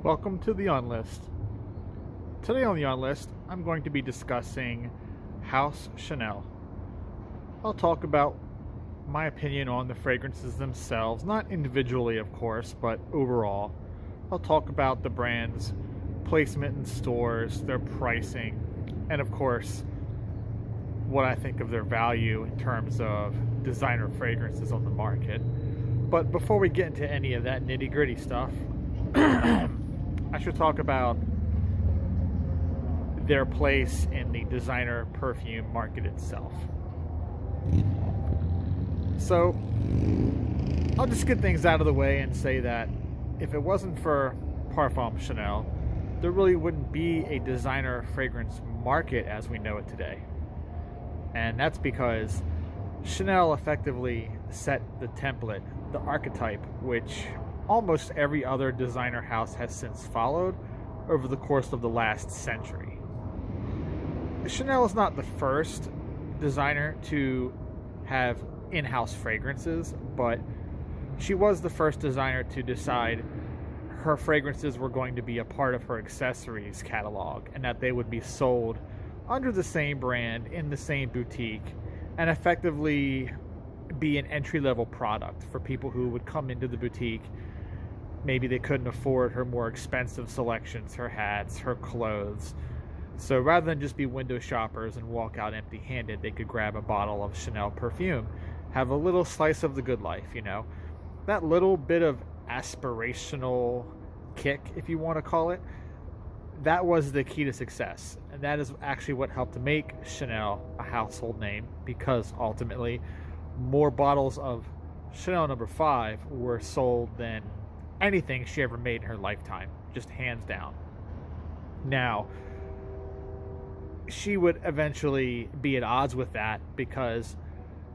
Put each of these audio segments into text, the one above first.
Welcome to the On List. Today on the On List, I'm going to be discussing House Chanel. I'll talk about my opinion on the fragrances themselves, not individually, of course, but overall. I'll talk about the brand's placement in stores, their pricing, and of course, what I think of their value in terms of designer fragrances on the market. But before we get into any of that nitty-gritty stuff, I should talk about their place in the designer perfume market itself. So, I'll just get things out of the way and say that if it wasn't for Parfums Chanel, there really wouldn't be a designer fragrance market as we know it today. And that's because Chanel effectively set the template, the archetype, which almost every other designer house has since followed over the course of the last century. Chanel is not the first designer to have in-house fragrances, but she was the first designer to decide her fragrances were going to be a part of her accessories catalog and that they would be sold under the same brand in the same boutique and effectively be an entry-level product for people who would come into the boutique. Maybe they couldn't afford her more expensive selections, her hats, her clothes. So rather than just be window shoppers and walk out empty-handed, they could grab a bottle of Chanel perfume, have a little slice of the good life, you know. That little bit of aspirational kick, if you want to call it, that was the key to success. And that is actually what helped to make Chanel a household name, because ultimately more bottles of Chanel No. 5 were sold than anything she ever made in her lifetime, just hands down. Now, she would eventually be at odds with that because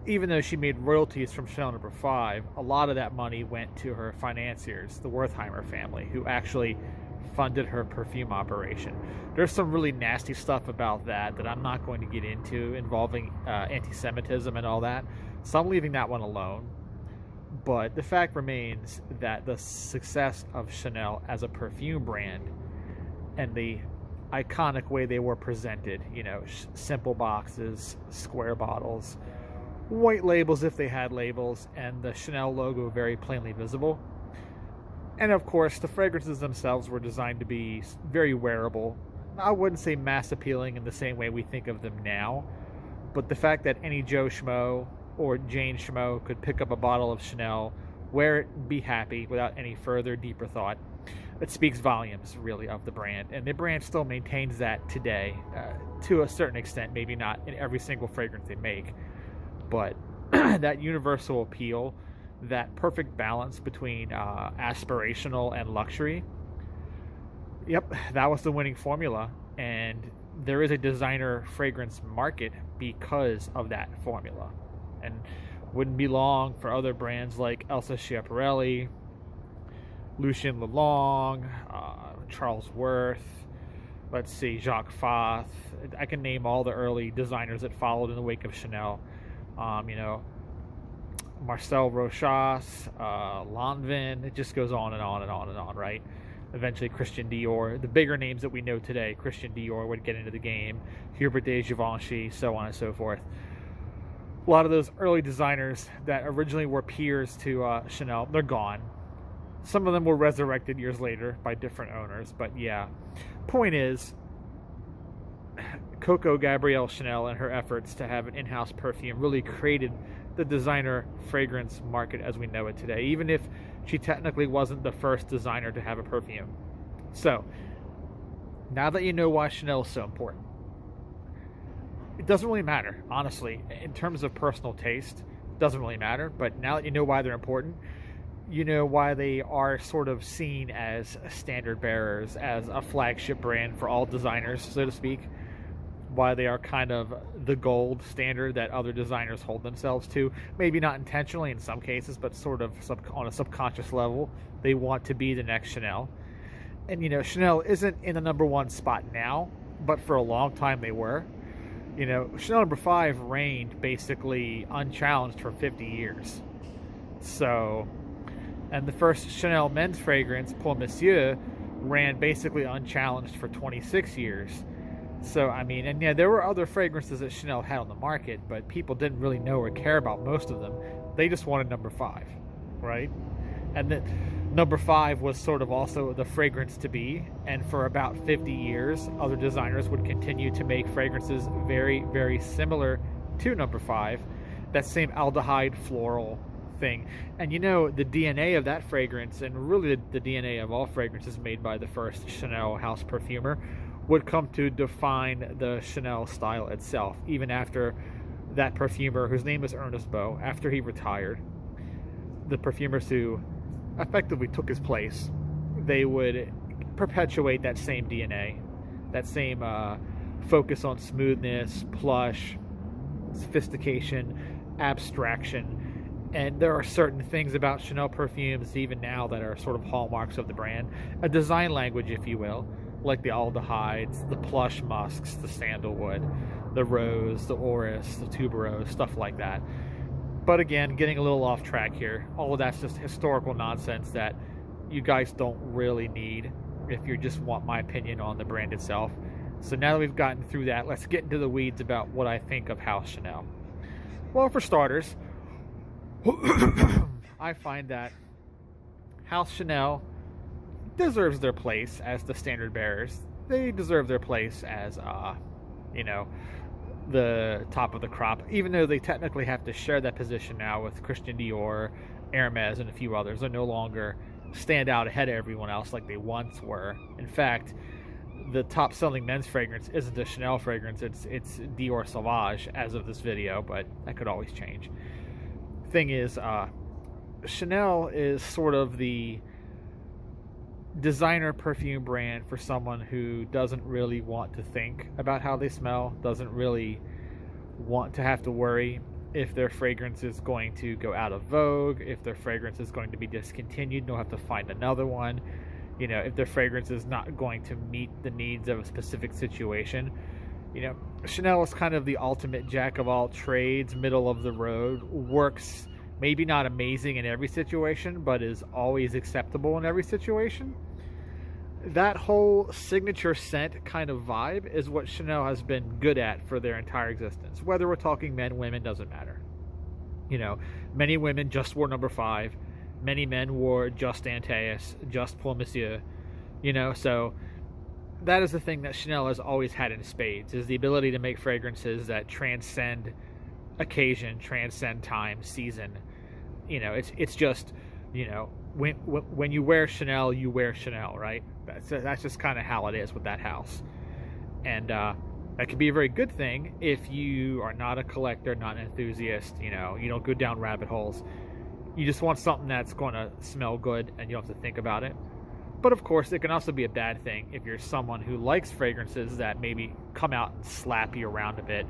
even though she made royalties from Chanel No. 5, a lot of that money went to her financiers, the Wertheimer family, who actually funded her perfume operation. There's some really nasty stuff about that I'm not going to get into, involving anti-Semitism and all that, so I'm leaving that one alone. But the fact remains that the success of Chanel as a perfume brand and the iconic way they were presented, you know, simple boxes, square bottles, white labels if they had labels, and the Chanel logo very plainly visible. And of course, the fragrances themselves were designed to be very wearable. I wouldn't say mass appealing in the same way we think of them now, but the fact that any Joe Schmo or Jane Schmo could pick up a bottle of Chanel, wear it, and be happy without any further deeper thought, it speaks volumes, really, of the brand. And the brand still maintains that today, to a certain extent, maybe not in every single fragrance they make, but that universal appeal, that perfect balance between aspirational and luxury, yep, that was the winning formula. And there is a designer fragrance market because of that formula. And wouldn't be long for other brands like Elsa Schiaparelli, Lucien Lelong, Charles Worth, let's see, Jacques Fath. I can name all the early designers that followed in the wake of Chanel. You know, Marcel Rochas, Lanvin. It just goes on and on and on and on, right? Eventually Christian Dior. The bigger names that we know today, Christian Dior would get into the game, Hubert de Givenchy, so on and so forth. A lot of those early designers that originally were peers to Chanel, they're gone. Some of them were resurrected years later by different owners, but yeah. Point is, Coco Gabrielle Chanel and her efforts to have an in-house perfume really created the designer fragrance market as we know it today, even if she technically wasn't the first designer to have a perfume. So, now that you know why Chanel is so important, it doesn't really matter, honestly. In terms of personal taste, it doesn't really matter. But now that you know why they're important, you know why they are sort of seen as standard bearers, as a flagship brand for all designers, so to speak. Why they are kind of the gold standard that other designers hold themselves to. Maybe not intentionally in some cases, but sort of on a subconscious level. They want to be the next Chanel. And, you know, Chanel isn't in the #1 spot now, but for a long time they were. You know, Chanel No. 5 reigned basically unchallenged for 50 years. So, and the first Chanel men's fragrance, Pour Monsieur, ran basically unchallenged for 26 years. So, I mean, and yeah, there were other fragrances that Chanel had on the market, but people didn't really know or care about most of them. They just wanted number 5, right? And then number 5 was sort of also the fragrance to be. And for about 50 years, other designers would continue to make fragrances very, very similar to number 5. That same aldehyde floral thing. And you know, the DNA of that fragrance, and really the DNA of all fragrances made by the first Chanel house perfumer, would come to define the Chanel style itself, even after that perfumer, whose name is Ernest Beau, after he retired. The perfumers who effectively took his place, they would perpetuate that same DNA, that same focus on smoothness, plush, sophistication, abstraction. And there are certain things about Chanel perfumes even now that are sort of hallmarks of the brand, a design language, if you will, like the aldehydes, the plush musks, the sandalwood, the rose, the orris, the tuberose, stuff like that. But again, getting a little off track here. All of that's just historical nonsense that you guys don't really need if you just want my opinion on the brand itself. So now that we've gotten through that, let's get into the weeds about what I think of House Chanel. Well, for starters, I find that House Chanel deserves their place as the standard bearers. They deserve their place as, you know, the top of the crop, even though they technically have to share that position now with Christian Dior, Hermes, and a few others. They no longer stand out ahead of everyone else like they once were. In fact, the top selling men's fragrance isn't a Chanel fragrance, it's Dior Sauvage as of this video, but that could always change. Thing is, Chanel is sort of the designer perfume brand for someone who doesn't really want to think about how they smell, doesn't really want to have to worry if their fragrance is going to go out of vogue, if their fragrance is going to be discontinued, they'll have to find another one. You know, if their fragrance is not going to meet the needs of a specific situation. You know, Chanel is kind of the ultimate jack of all trades, middle of the road, works maybe not amazing in every situation, but is always acceptable in every situation. That whole signature scent kind of vibe is what Chanel has been good at for their entire existence. Whether we're talking men, women, doesn't matter. You know, many women just wore number 5. Many men wore just Antaeus, just Pour Monsieur. You know, so that is the thing that Chanel has always had in spades, is the ability to make fragrances that transcend occasion, transcend time, season. You know, it's just, you know, when you wear Chanel, you wear Chanel, right? That's just kind of how it is with that house. And that could be a very good thing if you are not a collector, not an enthusiast, you know, you don't go down rabbit holes. You just want something that's going to smell good and you don't have to think about it. But of course, it can also be a bad thing if you're someone who likes fragrances that maybe come out and slap you around a bit.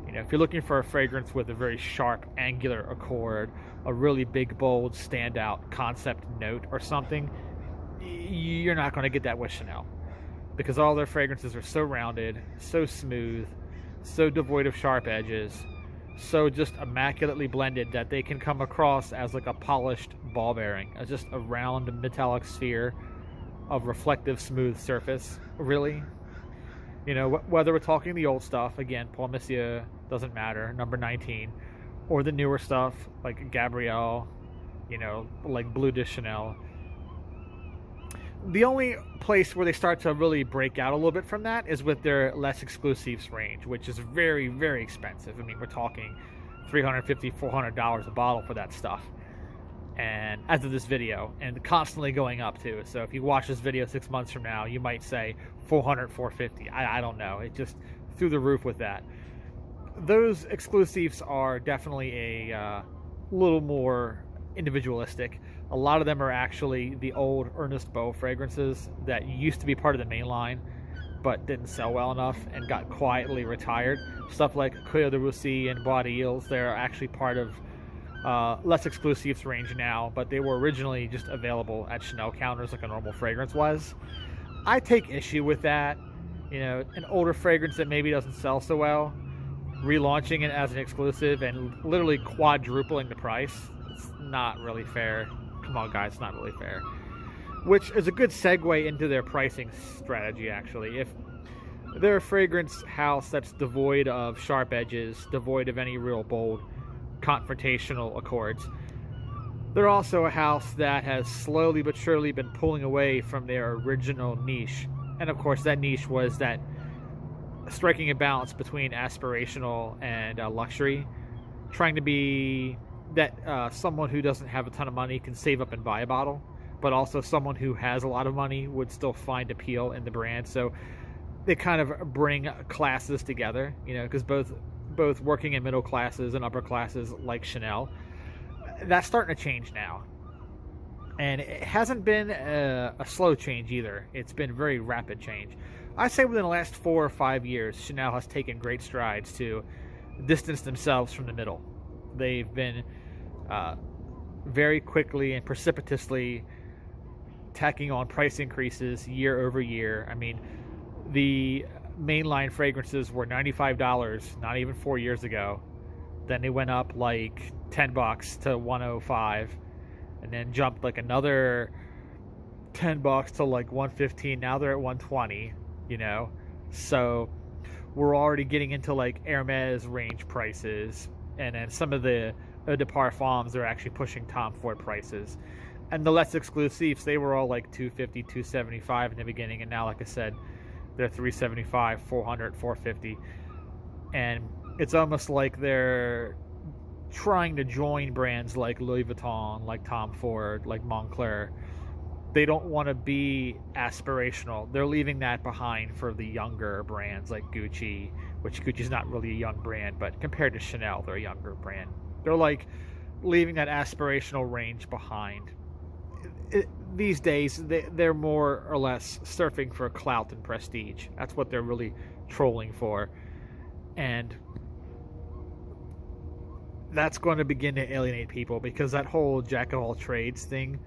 You know, if you're looking for a fragrance with a very sharp, angular accord, a really big, bold, standout concept note or something, you're not going to get that with Chanel. Because all their fragrances are so rounded, so smooth, so devoid of sharp edges, so just immaculately blended that they can come across as like a polished ball bearing, as just a round metallic sphere of reflective smooth surface, really. You know, whether we're talking the old stuff, again, Pour Monsieur, doesn't matter, number 19, or the newer stuff like Gabrielle, you know, like Bleu de Chanel. The only place where they start to really break out a little bit from that is with their less exclusives range, which is very, very expensive. I mean, we're talking $350, $400 a bottle for that stuff. And as of this video, and constantly going up too. So if you watch this video 6 months from now, you might say 400, 450. I don't know. It just through the roof with that. Those exclusives are definitely a little more individualistic. A lot of them are actually the old Ernest Beau fragrances that used to be part of the main line but didn't sell well enough and got quietly retired. Stuff like Coeur de Russie and Bois d'Îles, they're actually part of less exclusives range now, but they were originally just available at Chanel counters like a normal fragrance was. I take issue with that. You know, an older fragrance that maybe doesn't sell so well, relaunching it as an exclusive and literally quadrupling the price. It's not really fair. Come on, guys, it's not really fair. which is a good segue into their pricing strategy, actually. If they're a fragrance house that's devoid of sharp edges, devoid of any real bold confrontational accords, they're also a house that has slowly but surely been pulling away from their original niche. And of course, that niche was that striking a balance between aspirational and luxury, trying to be that someone who doesn't have a ton of money can save up and buy a bottle, but also someone who has a lot of money would still find appeal in the brand. So they kind of bring classes together, you know, because both working in middle classes and upper classes like Chanel, that's starting to change now. And it hasn't been a slow change either. It's been very rapid change. I'd say within the last 4 or 5 years, Chanel has taken great strides to distance themselves from the middle. They've been very quickly and precipitously tacking on price increases year over year. I mean, the mainline fragrances were $95 not even 4 years ago. Then they went up like $10 to $105, and then jumped like another $10 to like $115. Now they're at $120, you know. So we're already getting into like Hermes range prices, and then some of the eau de parfums are actually pushing Tom Ford prices. And the less exclusives, they were all like $250, $275 in the beginning, and now, like I said, they're $375, $400, $450. And it's almost like they're trying to join brands like Louis Vuitton, like Tom Ford, like Moncler. They don't want to be aspirational. They're leaving that behind for the younger brands like Gucci, which Gucci's not really a young brand, but compared to Chanel, they're a younger brand. They're like leaving that aspirational range behind. These days, they're more or less surfing for clout and prestige. That's what they're really trolling for. And that's going to begin to alienate people, because that whole jack of all trades thing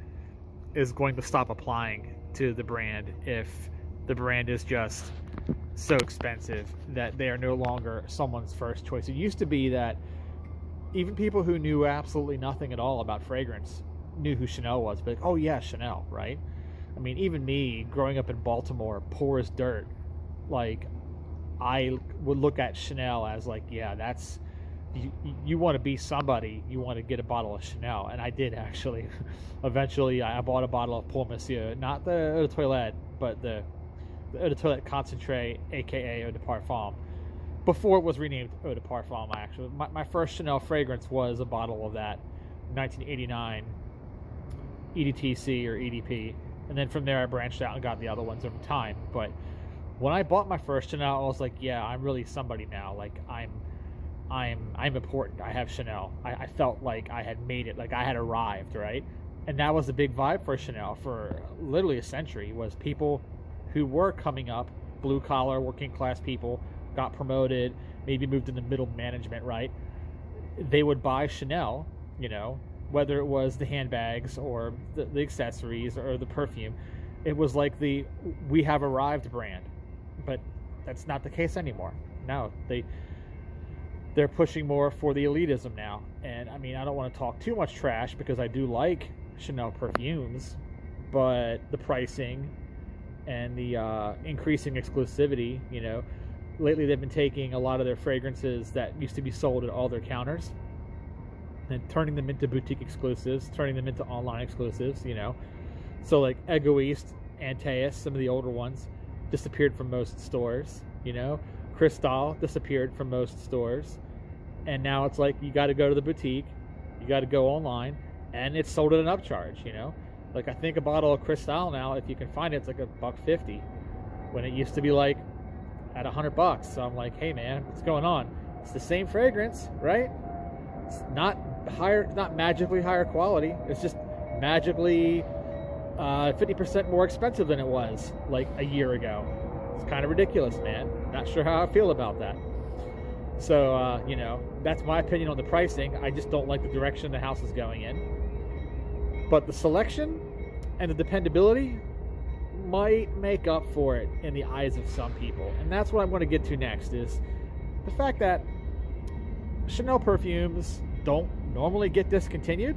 is going to stop applying to the brand if the brand is just so expensive that they are no longer someone's first choice. It used to be that even people who knew absolutely nothing at all about fragrance knew who Chanel was, but oh yeah, Chanel, right? I mean, even me growing up in Baltimore, poor as dirt, like I would look at Chanel as like, yeah, that's, you want to be somebody, you want to get a bottle of Chanel. And I did actually. Eventually I bought a bottle of Pour Monsieur, not the eau de toilette, but the eau de toilette concentrate, aka eau de parfum, before it was renamed eau de parfum. Actually, my first Chanel fragrance was a bottle of that 1989 EDTC or EDP, and then from there I branched out and got the other ones over time. But when I bought my first Chanel, I was like, yeah, I'm really somebody now. Like I'm important. I have Chanel. I felt like I had made it, like I had arrived, right? And that was the big vibe for Chanel for literally a century, was people who were coming up, blue collar, working class people, got promoted, maybe moved into middle management, right? They would buy Chanel, you know, whether it was the handbags or the accessories or the perfume. It was like the we have arrived brand. But that's not the case anymore. No, they're pushing more for the elitism now. And I mean, I don't want to talk too much trash, because I do like Chanel perfumes, but the pricing and the increasing exclusivity, you know, lately they've been taking a lot of their fragrances that used to be sold at all their counters and turning them into boutique exclusives, turning them into online exclusives, you know. So like Egoist, Antaeus, some of the older ones disappeared from most stores, you know. Cristal disappeared from most stores, and now it's like you got to go to the boutique, you got to go online, and it's sold at an upcharge, you know. Like I think a bottle of Cristal now, if you can find it, it's like $1.50, when it used to be like at $100. So I'm like, hey man, what's going on? It's the same fragrance, right? It's not higher, it's not magically higher quality. It's just magically 50% more expensive than it was like a year ago. It's kind of ridiculous, man. Not sure how I feel about that. So, you know, that's my opinion on the pricing. I just don't like the direction the house is going in. But the selection and the dependability might make up for it in the eyes of some people. And that's what I'm going to get to next, is the fact that Chanel perfumes don't normally get discontinued.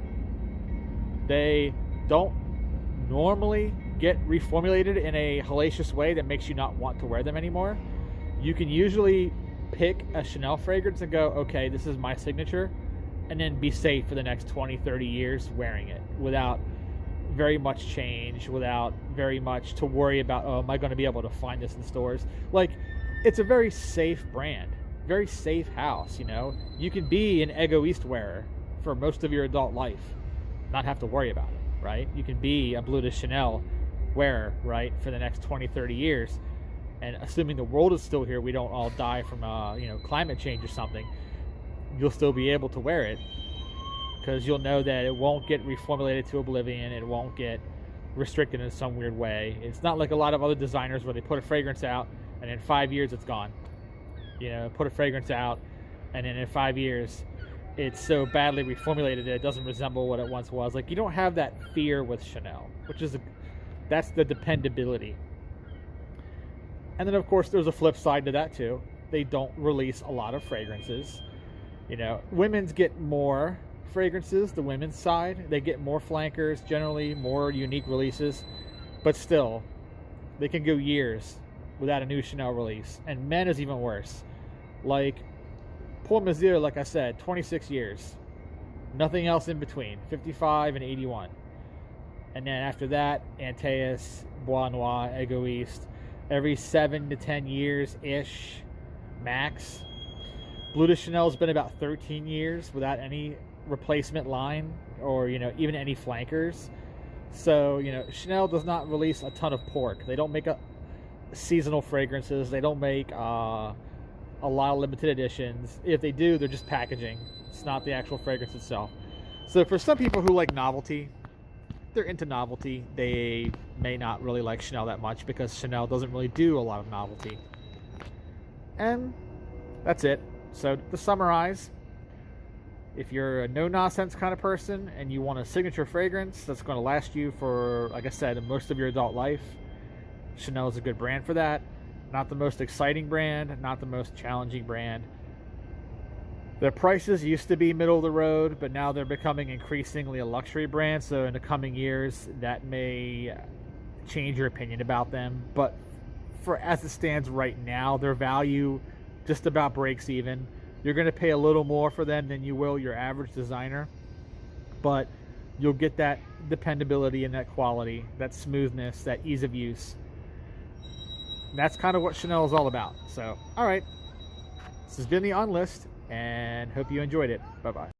They don't normally get reformulated in a hellacious way that makes you not want to wear them anymore, you can usually pick a Chanel fragrance and go, okay, this is my signature, and then be safe for the next 20, 30 years wearing it without very much change, without very much to worry about, oh, am I going to be able to find this in stores? Like, it's a very safe brand, very safe house, you know? You can be an egoist wearer for most of your adult life, not have to worry about it, right? You can be a Bleu de Chanel wearer, right, for the next 20, 30 years. And assuming the world is still here, we don't all die from, climate change or something, you'll still be able to wear it because you'll know that it won't get reformulated to oblivion. It won't get restricted in some weird way. It's not like a lot of other designers where they put a fragrance out and in 5 years it's gone. You know, put a fragrance out and then in 5 years it's so badly reformulated that it doesn't resemble what it once was. Like, you don't have that fear with Chanel, that's the dependability. And then, of course, there's a flip side to that, too. They don't release a lot of fragrances. You know, women's get more fragrances, the women's side. They get more flankers, generally more unique releases. But still, they can go years without a new Chanel release. And men is even worse. Like, Pour Mesure, like I said, 26 years. Nothing else in between, 55 and 81. And then after that, Antaeus, Bois Noir, Egoist, every 7 to 10 years-ish, max. Bleu de Chanel's been about 13 years without any replacement line or, even any flankers. So, Chanel does not release a ton of pork. They don't make seasonal fragrances. They don't make a lot of limited editions. If they do, they're just packaging. It's not the actual fragrance itself. So for some people who like novelty, they're into novelty. They may not really like Chanel that much because Chanel doesn't really do a lot of novelty. And that's it. So to summarize, if you're a no-nonsense kind of person and you want a signature fragrance that's going to last you for, like I said, most of your adult life, Chanel is a good brand for that. Not the most exciting brand, not the most challenging brand. Their prices used to be middle of the road, but now they're becoming increasingly a luxury brand. So in the coming years, that may change your opinion about them. But for as it stands right now, their value just about breaks even. You're going to pay a little more for them than you will your average designer, but you'll get that dependability and that quality, that smoothness, that ease of use. And that's kind of what Chanel is all about. So, all right, this has been the On List, and hope you enjoyed it. Bye-bye.